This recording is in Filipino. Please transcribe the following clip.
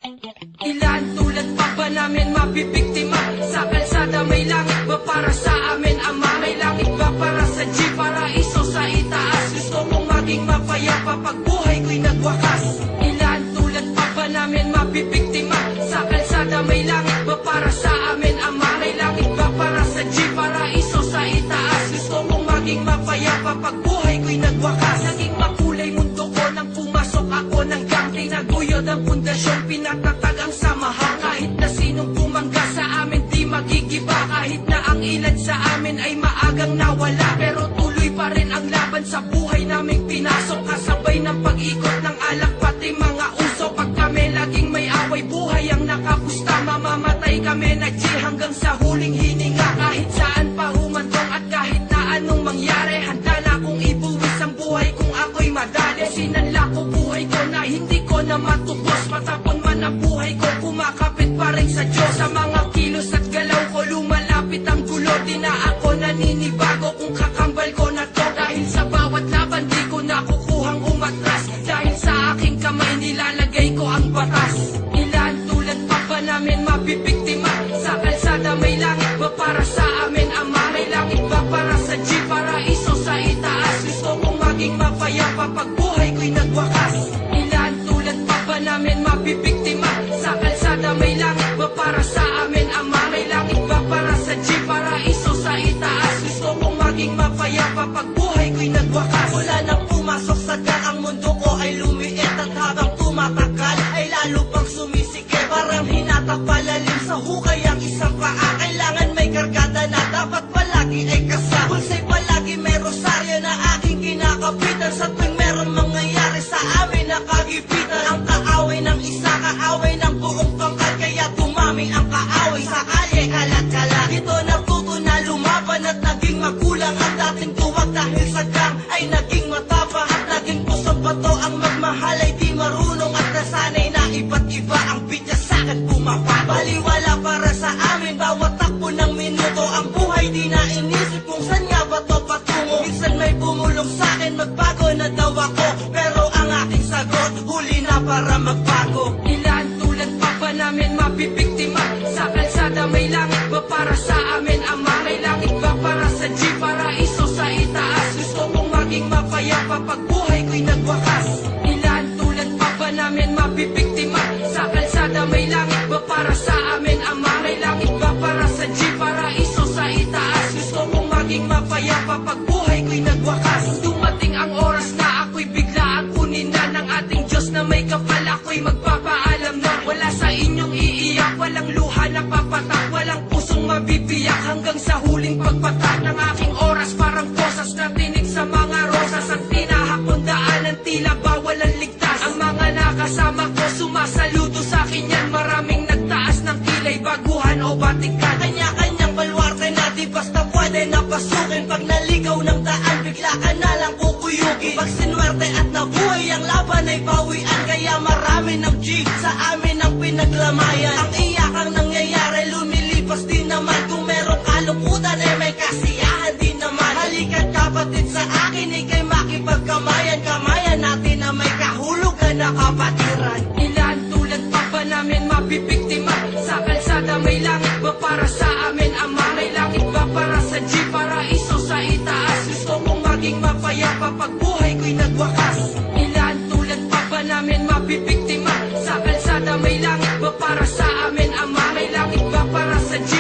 Ilan tulad pa ba namin mabibiktima? Sa kalsada may langit ba para sa amin, Ama? May langit ba para sa G, paraiso sa itaas? Gusto kong maging mapayapa pag buhay ko'y nagwakas. Ilan tulad pa ba namin mabibiktima? Sa kalsada may langit ba para sa amin, Ama? May langit ba para sa G, paraiso sa itaas? Gusto kong maging mapayapa pag buhay ko'y nagwakas. Naging makulay mundo ko nang pumasok ako ng gang. Tinaguyod ang pundasyon, pinatatag ang samahan. Kahit na sinong bumangga sa amin di magigiba. Kahit na ang ilan sa amin ay maagang nawala, pero tuloy pa rin ang laban sa buhay naming pinasok. Kasabay ng pag-ikot ng alak pati mga uso. Pag kami laging may away, buhay ang nakapusta. Mamamatay kami na G hanggang sa huling hininga. Kahit saan pa humantong at kahit na anong mangyari, handa na akong ibuwis ang buhay kung ako'y madali. Sinanla ko buhay ko na hindi ko na matubos. Matapon man ang buhay ko, kumakapit pa rin sa Diyos. Sa mga kilos at galaw ko, lumalapit ang gulo. Di na ako naninibago kung kakambal ko na to. Dahil sa bawat laban di ko na kukuhang umatras. Dahil sa aking kamay nilalagay ko ang batas. Ilan tulad pa ba namin mabibiktima? Sa kalsada may langit ba para sa amin, Ama? May langit ba para sa G, paraiso sa itaas? Gusto kong maging mapayapa pag buhay ko'y nagwakas. Ilan tulad pa ba namin mabibiktima? Sa kalsada may langit ba para sa amin, Ama? May langit ba para sa G, paraiso sa itaas? Gusto kong maging mapayapa pag buhay ko'y nagwakas. Wala nang pumasok sa gang, ang mundo ko ay lumiit. At habang tumatagal ay lalo pang sumisikip. Parang hinatak palalim sa hukay ang isang paa. Kailangan may kargada na dapat palagi ay kasama. Pulsay palagi may rosaryo na aking kinakapitan. Sa tuwing merong mangyayari sa amin nakagipitan. Ang kaaway ng isa, kaaway ng buong pangkat. Kaya tumami ang kaaway sa kalye, kalat-kalat. Dito natuto na lumaban at naging magulang. Ang dating tuwag dahil sa gang ay naging matapa. At naging pusong bato ang magmahal ay di marunong. At nasanay na iba't iba ang bitya sa'kin pumapat. Baliwala para sa amin bawat takbo ng minuto. Ang buhay di na inisip kung saan nga ba to patungo. Minsan may bumulong sa'kin, magbago na daw ako. Pero ang aking sagot, huli na para magbago. Ilan tulad pa ba namin mabibiktima? Sa kalsada may langit ba para sa amin, Ama? May langit ba para sa G, paraiso sa itaas? Gusto kong maging mapayapa pag buhay ko'y nagwakas. Ilan tulad pa ba namin mabibiktima? Sa kalsada may langit ba para sa amin, Ama? May langit ba para sa G, paraiso sa itaas? Gusto kong maging mapayapa pag buhay ko'y nagwakas. Dumating ang oras na ako'y biglaan kunin na ng ating Diyos na may kapal. Ako'y magpapaalam na wala sa inyong iiyak. Walang luha na papatak, walang pusong mabibiyak. Hanggang sa huling pagpatak ng aking oras, parang posas na tinig sa mga rosas. Ang tinahakong daanan tila bawal ang ligtas. Ang mga nakasama ko sumasaludo sa akin yan. Maraming nagtaas ng kilay, baguhan o batikan. Kanya-kanyang balwarte na di basta pwede napasukin. Pag naligaw ng daan, bigla ka na lang kukuyugin. Pag sinwerte at nabuhay, ang laban ay bawian. Kaya marami ng G sa amin ang pinaglamayan. Ang iyakang nangyayari, lumilipas din naman. Kung merong kalungkutan, eh may kasiyahan din naman. Halika't kapatid sa akin, ikay makipagkamayan. Kamayan natin na may kahulugan na kapatiran. Ilan tulad pa ba namin mabibiktima? Sa kalsada may langit ba para sa amin, Ama? May langit ba para sa G, paraiso sa itaas? Gusto kong maging mapayapa pag buhay ko'y nagwakas. Ilan tulad pa ba namin mabibiktima? Sa kalsada may langit ba para sa amin, Ama? May langit ba para sa G,